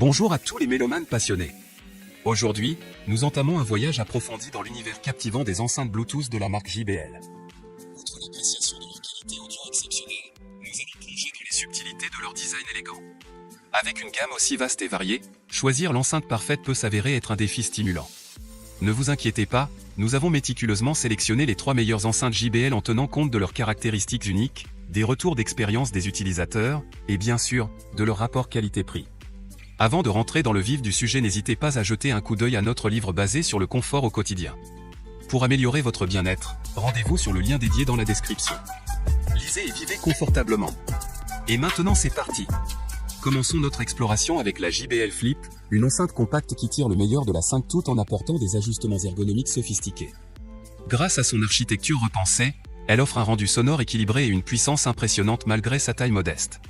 Bonjour à tous les mélomanes passionnés. Aujourd'hui, nous entamons un voyage approfondi dans l'univers captivant des enceintes Bluetooth de la marque JBL. Outre l'appréciation de leur qualité audio exceptionnelle, nous allons plonger dans les subtilités de leur design élégant. Avec une gamme aussi vaste et variée, choisir l'enceinte parfaite peut s'avérer être un défi stimulant. Ne vous inquiétez pas, nous avons méticuleusement sélectionné les 3 meilleures enceintes JBL en tenant compte de leurs caractéristiques uniques, des retours d'expérience des utilisateurs, et bien sûr, de leur rapport qualité-prix. Avant de rentrer dans le vif du sujet, n'hésitez pas à jeter un coup d'œil à notre livre basé sur le confort au quotidien. Pour améliorer votre bien-être, rendez-vous sur le lien dédié dans la description. Lisez et vivez confortablement. Et maintenant c'est parti. Commençons notre exploration avec la JBL Flip, une enceinte compacte qui tire le meilleur de la 5 tout en apportant des ajustements ergonomiques sophistiqués. Grâce à son architecture repensée, elle offre un rendu sonore équilibré et une puissance impressionnante malgré sa taille modeste.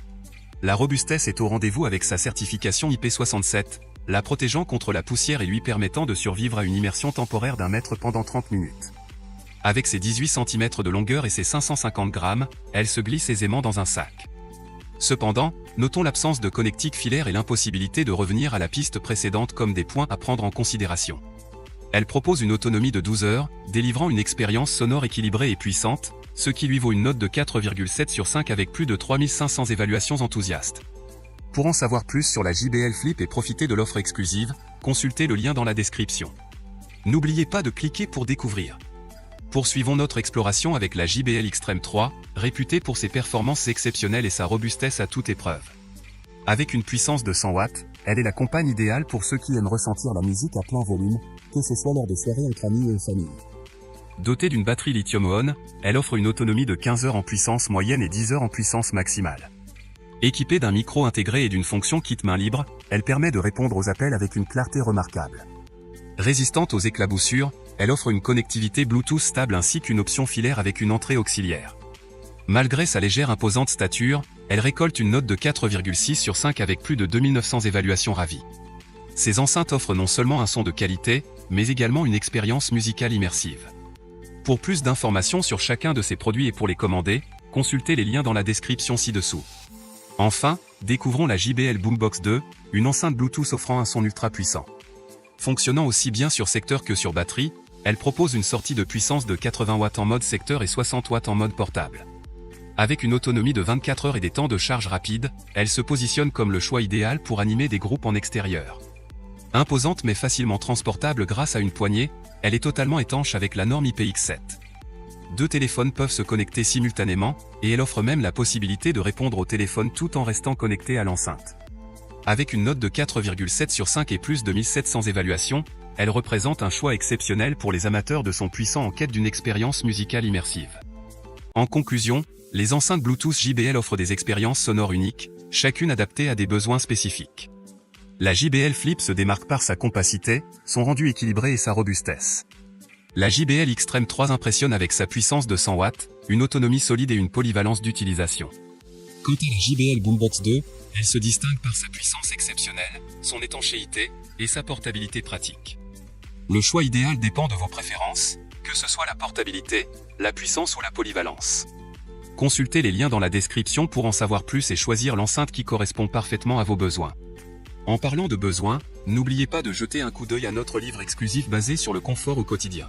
La robustesse est au rendez-vous avec sa certification IP67, la protégeant contre la poussière et lui permettant de survivre à une immersion temporaire d'1 mètre pendant 30 minutes. Avec ses 18 cm de longueur et ses 550 grammes, elle se glisse aisément dans un sac. Cependant, notons l'absence de connectique filaire et l'impossibilité de revenir à la piste précédente comme des points à prendre en considération. Elle propose une autonomie de 12 heures, délivrant une expérience sonore équilibrée et puissante, ce qui lui vaut une note de 4,7 sur 5 avec plus de 3500 évaluations enthousiastes. Pour en savoir plus sur la JBL Flip et profiter de l'offre exclusive, consultez le lien dans la description. N'oubliez pas de cliquer pour découvrir. Poursuivons notre exploration avec la JBL Extreme 3, réputée pour ses performances exceptionnelles et sa robustesse à toute épreuve. Avec une puissance de 100 watts, elle est la compagne idéale pour ceux qui aiment ressentir la musique à plein volume, que ce soit lors de soirées entre amis et famille. Dotée d'une batterie lithium-ion, elle offre une autonomie de 15 heures en puissance moyenne et 10 heures en puissance maximale. Équipée d'un micro intégré et d'une fonction kit main libre, elle permet de répondre aux appels avec une clarté remarquable. Résistante aux éclaboussures, elle offre une connectivité Bluetooth stable ainsi qu'une option filaire avec une entrée auxiliaire. Malgré sa légère imposante stature, elle récolte une note de 4,6 sur 5 avec plus de 2900 évaluations ravies. Ces enceintes offrent non seulement un son de qualité, mais également une expérience musicale immersive. Pour plus d'informations sur chacun de ces produits et pour les commander, consultez les liens dans la description ci-dessous. Enfin, découvrons la JBL Boombox 2, une enceinte Bluetooth offrant un son ultra puissant. Fonctionnant aussi bien sur secteur que sur batterie, elle propose une sortie de puissance de 80 watts en mode secteur et 60 watts en mode portable. Avec une autonomie de 24 heures et des temps de charge rapides, elle se positionne comme le choix idéal pour animer des groupes en extérieur. Imposante mais facilement transportable grâce à une poignée, elle est totalement étanche avec la norme IPX7. 2 téléphones peuvent se connecter simultanément, et elle offre même la possibilité de répondre au téléphone tout en restant connecté à l'enceinte. Avec une note de 4,7 sur 5 et plus de 1700 évaluations, elle représente un choix exceptionnel pour les amateurs de son puissant en quête d'une expérience musicale immersive. En conclusion, les enceintes Bluetooth JBL offrent des expériences sonores uniques, chacune adaptée à des besoins spécifiques. La JBL Flip se démarque par sa compacité, son rendu équilibré et sa robustesse. La JBL Extreme 3 impressionne avec sa puissance de 100 watts, une autonomie solide et une polyvalence d'utilisation. Quant à la JBL Boombox 2, elle se distingue par sa puissance exceptionnelle, son étanchéité et sa portabilité pratique. Le choix idéal dépend de vos préférences, que ce soit la portabilité, la puissance ou la polyvalence. Consultez les liens dans la description pour en savoir plus et choisir l'enceinte qui correspond parfaitement à vos besoins. En parlant de besoins, n'oubliez pas de jeter un coup d'œil à notre livre exclusif basé sur le confort au quotidien.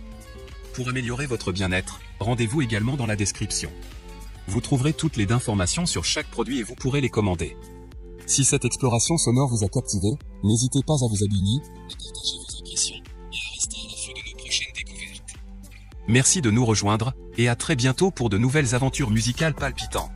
Pour améliorer votre bien-être, rendez-vous également dans la description. Vous trouverez toutes les informations sur chaque produit et vous pourrez les commander. Si cette exploration sonore vous a captivé, n'hésitez pas à vous abonner, à partager vos impressions et à rester à l'affût de nos prochaines découvertes. Merci de nous rejoindre, et à très bientôt pour de nouvelles aventures musicales palpitantes.